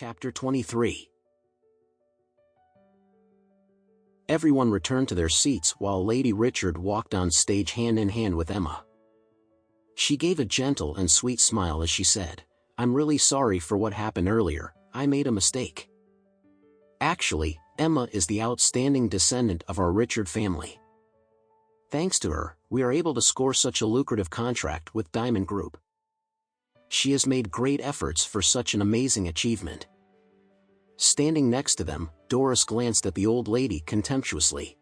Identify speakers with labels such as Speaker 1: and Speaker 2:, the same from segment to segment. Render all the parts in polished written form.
Speaker 1: Chapter 23. Everyone returned to their seats while Lady Richard walked on stage hand in hand with Emma. She gave a gentle and sweet smile as she said, "I'm really sorry for what happened earlier, I made a mistake. Actually, Emma is the outstanding descendant of our Richard family. Thanks to her, we are able to score such a lucrative contract with Diamond Group. She has made great efforts for such an amazing achievement." Standing next to them, Doris glanced at the old lady contemptuously.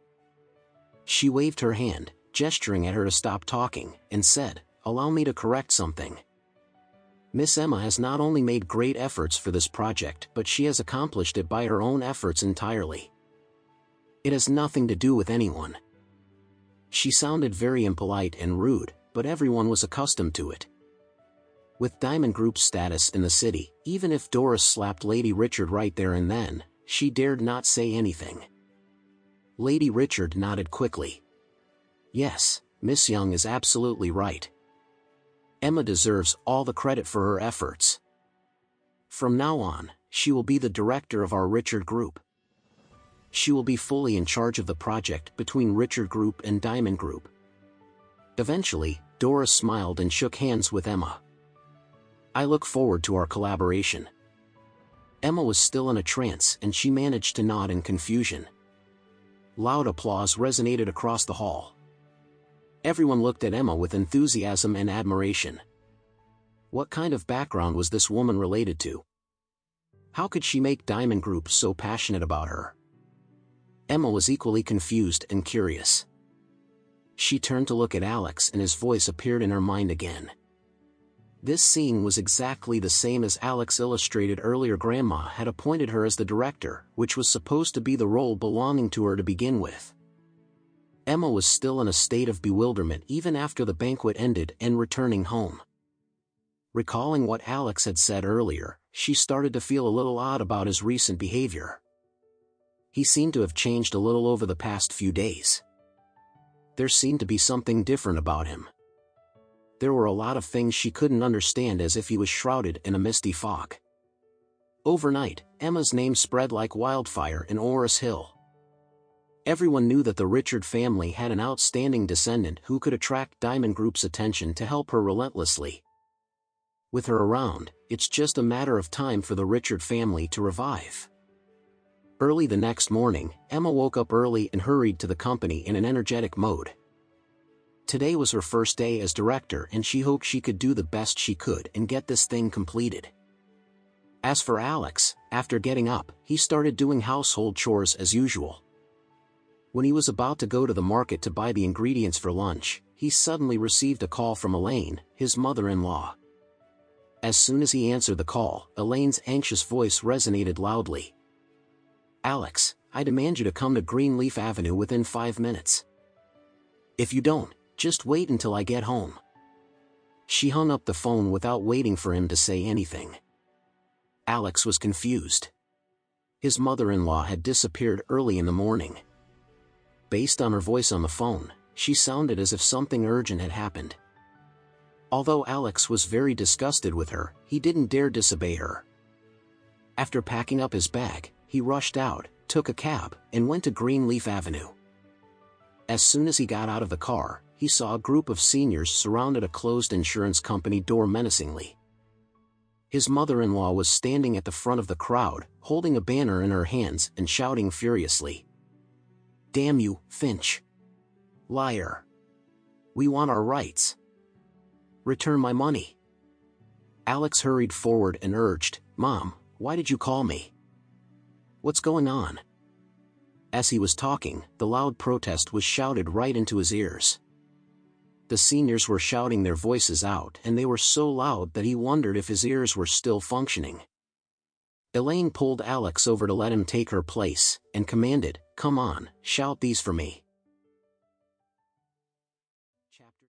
Speaker 1: She waved her hand, gesturing at her to stop talking, and said, "Allow me to correct something. Miss Emma has not only made great efforts for this project, but she has accomplished it by her own efforts entirely. It has nothing to do with anyone." She sounded very impolite and rude, but everyone was accustomed to it. With Diamond Group's status in the city, even if Doris slapped Lady Richard right there and then, she dared not say anything. Lady Richard nodded quickly. "Yes, Miss Young is absolutely right. Emma deserves all the credit for her efforts. From now on, she will be the director of our Richard Group. She will be fully in charge of the project between Richard Group and Diamond Group." Eventually, Doris smiled and shook hands with Emma. "I look forward to our collaboration." Emma was still in a trance and she managed to nod in confusion. Loud applause resonated across the hall. Everyone looked at Emma with enthusiasm and admiration. What kind of background was this woman related to? How could she make Diamond Group so passionate about her? Emma was equally confused and curious. She turned to look at Alex and his voice appeared in her mind again. This scene was exactly the same as Alex illustrated earlier. Grandma had appointed her as the director, which was supposed to be the role belonging to her to begin with. Emma was still in a state of bewilderment even after the banquet ended and returning home. Recalling what Alex had said earlier, she started to feel a little odd about his recent behavior. He seemed to have changed a little over the past few days. There seemed to be something different about him. There were a lot of things she couldn't understand, as if he was shrouded in a misty fog. Overnight, Emma's name spread like wildfire in Oris Hill. Everyone knew that the Richard family had an outstanding descendant who could attract Diamond Group's attention to help her relentlessly. With her around, it's just a matter of time for the Richard family to revive. Early the next morning, Emma woke up early and hurried to the company in an energetic mode. Today was her first day as director and she hoped she could do the best she could and get this thing completed. As for Alex, after getting up, he started doing household chores as usual. When he was about to go to the market to buy the ingredients for lunch, he suddenly received a call from Elaine, his mother-in-law. As soon as he answered the call, Elaine's anxious voice resonated loudly. "Alex, I demand you to come to Greenleaf Avenue within 5 minutes. If you don't, just wait until I get home." She hung up the phone without waiting for him to say anything. Alex was confused. His mother-in-law had disappeared early in the morning. Based on her voice on the phone, she sounded as if something urgent had happened. Although Alex was very disgusted with her, he didn't dare disobey her. After packing up his bag, he rushed out, took a cab, and went to Greenleaf Avenue. As soon as he got out of the car, he saw a group of seniors surrounded a closed insurance company door menacingly. His mother-in-law was standing at the front of the crowd, holding a banner in her hands and shouting furiously, "Damn you, Finch! Liar! We want our rights! Return my money!" Alex hurried forward and urged, "Mom, why did you call me? What's going on?" As he was talking, the loud protest was shouted right into his ears. The seniors were shouting their voices out and they were so loud that he wondered if his ears were still functioning. Elaine pulled Alex over to let him take her place, and commanded, "Come on, shout these for me."